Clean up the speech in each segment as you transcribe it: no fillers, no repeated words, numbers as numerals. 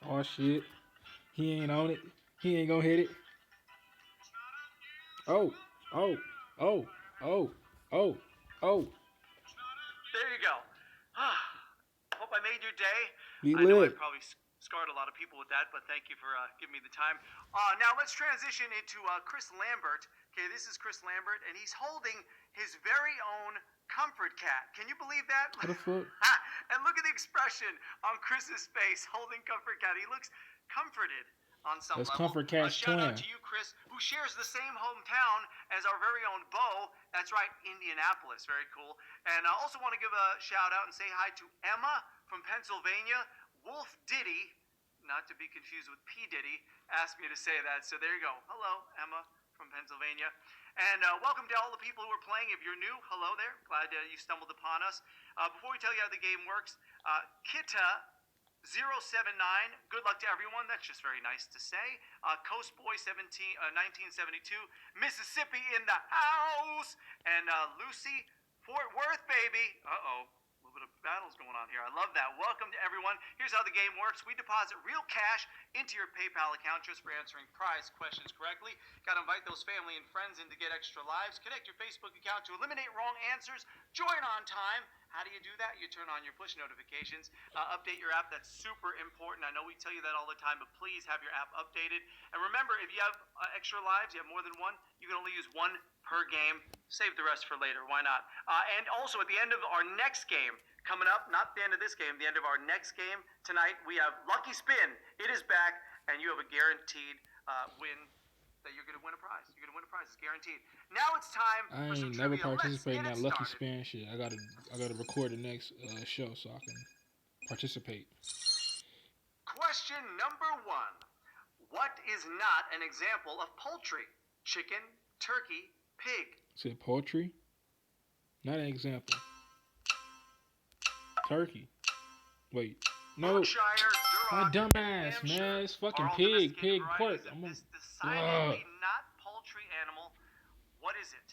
Oh shit. He ain't on it. He ain't gonna hit it. Oh, oh, oh, oh, oh, oh. There you go. Hope I made your day. He I know I lit. probably scarred a lot of people with that, but thank you for giving me the time. Now let's transition into Chris Lambert. Okay, this is Chris Lambert, and he's holding his very own comfort cat. Can you believe that? What the fuck? And look at the expression on Chris's face holding comfort cat. He looks comforted on some That's level. Comfort Cat's Shout out twin. to you, Chris, who shares the same hometown as our very own Bo. That's right, Indianapolis. Very cool. And I also want to give a shout out and say hi to Emma from Pennsylvania. Wolf Diddy, not to be confused with P. Diddy, asked me to say that. So there you go. Hello, Emma from Pennsylvania. And welcome to all the people who are playing. If you're new, hello there. Glad you stumbled upon us. Before we tell you how the game works, Kita 079, good luck to everyone. That's just very nice to say. Coast Boy 1972, Mississippi in the house. And Lucy, Fort Worth, baby. Uh-oh. A little bit of battles going on here. I love that. Welcome to everyone. Here's how the game works. We deposit real cash into your PayPal account just for answering prize questions correctly. Got to invite those family and friends in to get extra lives. Connect your Facebook account to eliminate wrong answers. Join on time. How do you do that? You turn on your push notifications. Update your app. That's super important. I know we tell you that all the time, but please have your app updated. And remember, if you have extra lives, you have more than one, you can only use one per game. Save the rest for later. Why not? And also, at the end of our next game, coming up, not the end of this game, the end of our next game tonight, we have Lucky Spin. It is back, and you have a guaranteed win that you're going to win a prize. You're going to win a prize. It's guaranteed. Now it's time I for some ain't never trivia. Let's participated get in it that Lucky started. Spin shit. I gotta record the next show so I can participate. Question number one. What is not an example of poultry? Chicken, turkey, pig. Said poultry. Not an example. Turkey. Wait. No. Berkshire, My Duroc, dumb and ass, Hampshire man. It's are fucking all pig, domesticated pork. varieties of I'm this a. decidedly not poultry animal. What is it?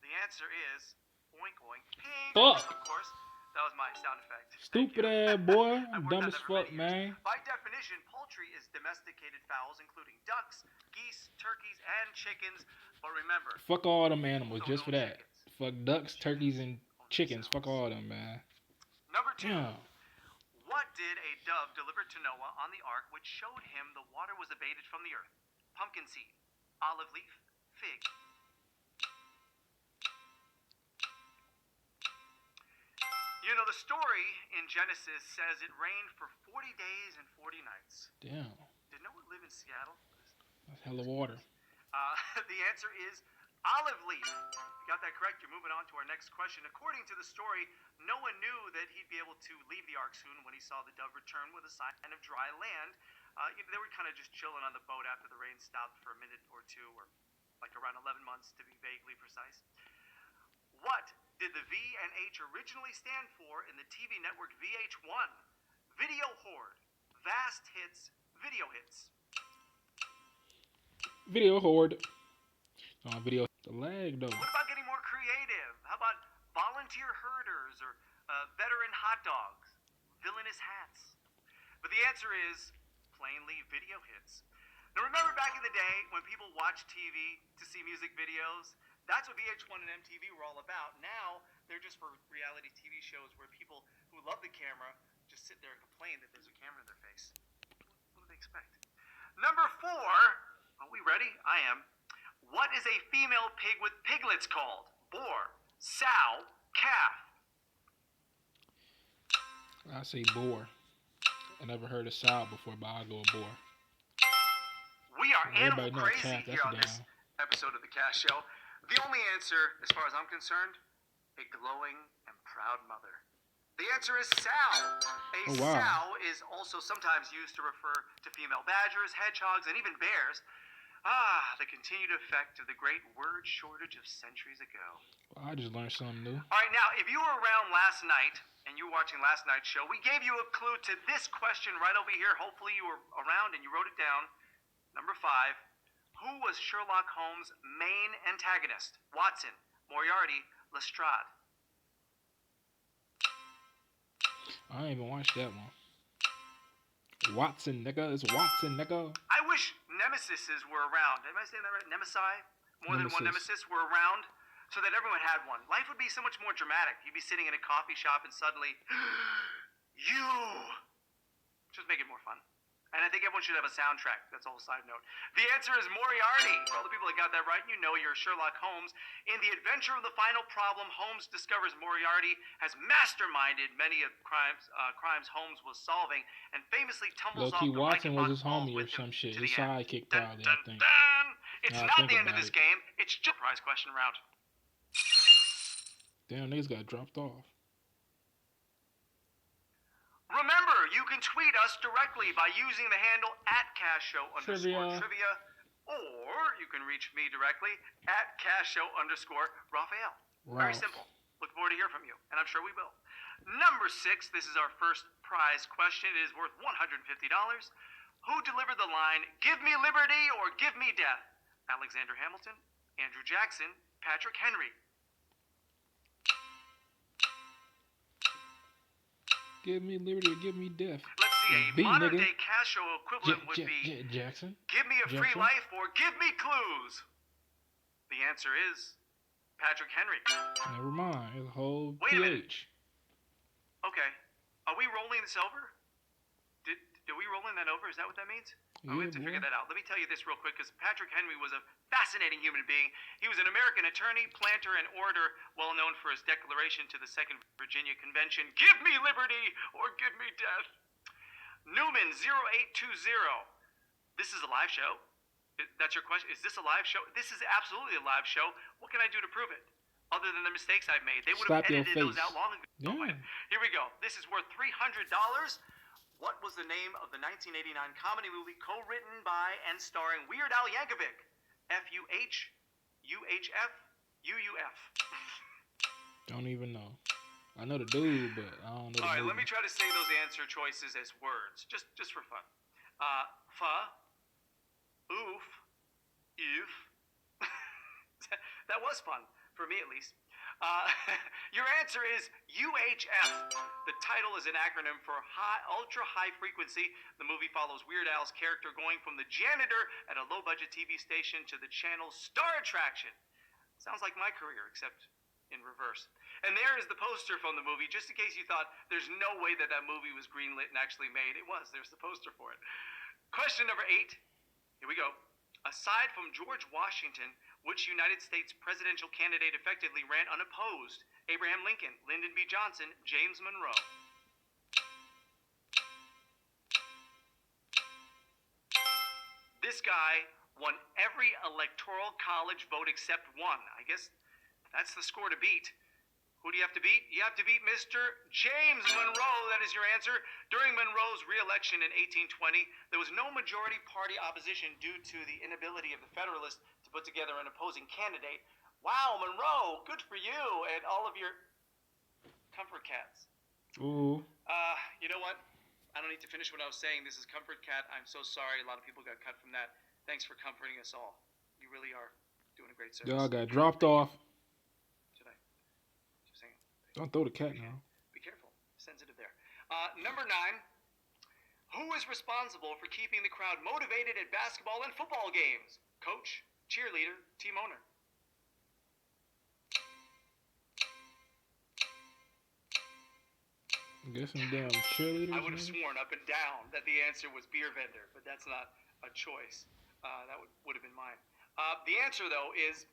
The answer is oink oink pig. Fuck. Of course, that was my sound effect. Stupid ass boy. I've I'm worked dumb on as that for fuck, many years. man. By definition, poultry is domesticated fowls, including ducks, geese, turkeys, and chickens. But remember, Fuck all them animals don't just for own that. chickens. Fuck ducks, turkeys, and Own chickens. Fuck themselves. all them, man. Number two. Damn. What did a dove deliver to Noah on the ark which showed him the water was abated from the earth? Pumpkin seed, olive leaf, fig. You know, the story in Genesis says it rained for 40 days and 40 nights. Damn. Did Noah live in Seattle? That's hella water. The answer is olive leaf. You got that correct. You're moving on to our next question. According to the story, Noah knew that he'd be able to leave the ark soon when he saw the dove return with a sign of dry land. They were kind of just chilling on the boat after the rain stopped for a minute or two, or like around 11 months to be vaguely precise. What did the V and H originally stand for in the TV network VH1? Video Horde, Vast Hits, Video Hits. Video horde. Video. The lag though. What about getting more creative? How about volunteer herders or veteran hot dogs, villainous hats? But the answer is plainly video hits. Now remember back in the day when people watched TV to see music videos? That's what VH1 and MTV were all about. Now they're just for reality TV shows where people who love the camera just sit there and complain that there's a camera in their face. What do they expect? Number four. Are we ready? I am. What is a female pig with piglets called? Boar, sow, calf. I say boar. I never heard a sow before, but I'll go boar. We are animal Everybody know crazy calf, that's here on down. this episode of the Cash Show. The only answer, as far as I'm concerned, a glowing and proud mother. The answer is sow. A Oh, wow. sow is also sometimes used to refer to female badgers, hedgehogs, and even bears. The continued effect of the great word shortage of centuries ago. Well, I just learned something new. All right, now, if you were around last night and you were watching last night's show, we gave you a clue to this question right over here. Hopefully you were around and you wrote it down. Number 5. Who was Sherlock Holmes' main antagonist? Watson, Moriarty, Lestrade. I ain't even watched that one. Watson, nigga. It's Watson, nigga. I wish nemesises were around. Am I saying that right? Nemesi? More than one Nemesis. nemesis were around so that everyone had one. Life would be so much more dramatic. You'd be sitting in a coffee shop and suddenly, you. Just make it more fun. And I think everyone should have a soundtrack. That's a whole side note. The answer is Moriarty. For all the people that got that right, you know you're Sherlock Holmes. In The Adventure of the Final Problem, Holmes discovers Moriarty has masterminded many of crimes Holmes was solving, and famously tumbles off Low-key the Watson was Rankin his Falls homie or with him some shit. to His the end. sidekick Dun, probably, dun, I think. dun. It's Now I not think the end of about this it. game. It's just prize question round. Damn, niggas got dropped off. Remember, you can tweet us directly by using the handle @CashShow_trivia, or you can reach me directly @CashShow_Raphael. Very simple. Look forward to hear from you, and I'm sure we will. Number 6, this is our first prize question. It is worth $150. Who delivered the line, "Give me liberty or give me death"? Alexander Hamilton, Andrew Jackson, Patrick Henry. Give me liberty or give me death. Let's see, a B, modern-day nigga. Cash Show equivalent would be, Jackson. "Give me a free Jackson? life or give me clues." The answer is Patrick Henry. Never mind. It's a whole Wait a minute. PH. Okay. Are we rolling this over? Did we rolling that over? Is that what that means? Yeah, We have to boy. figure that out. Let me tell you this real quick, because Patrick Henry was a fascinating human being. He was an American attorney, planter, and orator, well known for his declaration to the Second Virginia Convention, "Give me liberty or give me death." Newman 0820. This is a live show. That's your question. Is this a live show? This is absolutely a live show. What can I do to prove it? Other than the mistakes I've made. They would have Slap your edited those face. out long ago. Yeah. Here we go. This is worth $300. What was the name of the 1989 comedy movie co-written by and starring Weird Al Yankovic? FUH, UHF, UUF. Don't even know. I know the dude, but I don't know the All right, movie. let me try to say those answer choices as words, just for fun. Fa, oof, oof. That was fun, for me at least. Your answer is UHF. The title is an acronym for Ultra High Frequency. The movie follows Weird Al's character going from the janitor at a low-budget TV station to the channel's star attraction. Sounds like my career, except in reverse. And there is the poster from the movie, just in case you thought there's no way that that movie was greenlit and actually made. It was. There's the poster for it. Question number 8. Here we go. Aside from George Washington, which United States presidential candidate effectively ran unopposed? Abraham Lincoln, Lyndon B. Johnson, James Monroe. This guy won every electoral college vote except one. I guess that's the score to beat. Who do you have to beat? You have to beat Mr. James Monroe. That is your answer. During Monroe's re-election in 1820, there was no majority party opposition due to the inability of the Federalists to put together an opposing candidate. Wow, Monroe, good for you and all of your comfort cats. Ooh. You know what? I don't need to finish what I was saying. This is Comfort Cat. I'm so sorry. A lot of people got cut from that. Thanks for comforting us all. You really are doing a great service. Y'all got dropped off. Should I? Just saying. Don't throw the cat now. Be careful. Sensitive there. Number 9. Who is responsible for keeping the crowd motivated at basketball and football games? Coach, cheerleader, team owner. I'm guessing damn cheerleaders. I would have maybe? sworn up and down that the answer was beer vendor, but that's not a choice. That would have been mine. The answer, though, is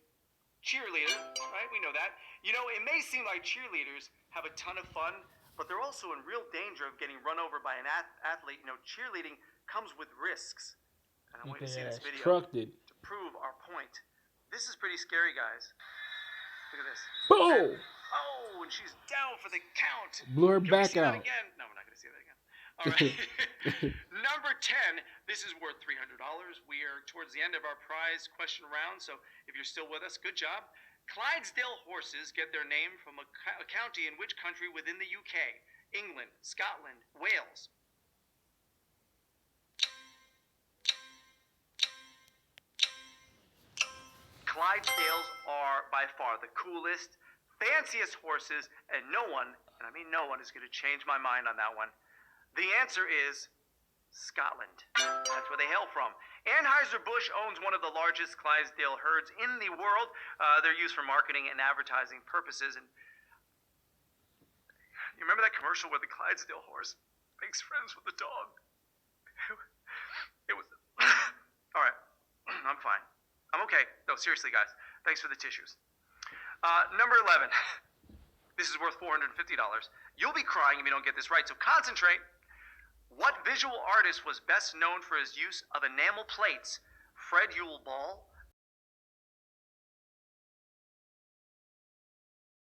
cheerleader, right? We know that. You know, it may seem like cheerleaders have a ton of fun, but they're also in real danger of getting run over by an athlete. You know, cheerleading comes with risks. And I want you to see this video Trucked it. to prove our point. This is pretty scary, guys. Look at this. Boom! Oh, and she's down for the count. Blew her Can we back see that out. again? No, we're not going to see that again. All right. Number 10. This is worth $300. We are towards the end of our prize question round, so if you're still with us, good job. Clydesdale horses get their name from a county in which country within the UK? England, Scotland, Wales. Clydesdales are by far the coolest, fanciest horses, and no one, and I mean no one, is going to change my mind on that one. The answer is Scotland. That's where they hail from. Anheuser-Busch owns one of the largest Clydesdale herds in the world. They're used for marketing and advertising purposes. And you remember that commercial where the Clydesdale horse makes friends with the dog? It was... All right. I'm fine. I'm okay. No, seriously, guys. Thanks for the tissues. Number 11. This is worth $450. You'll be crying if you don't get this right, so concentrate. What visual artist was best known for his use of enamel plates? Fred Yule Ball,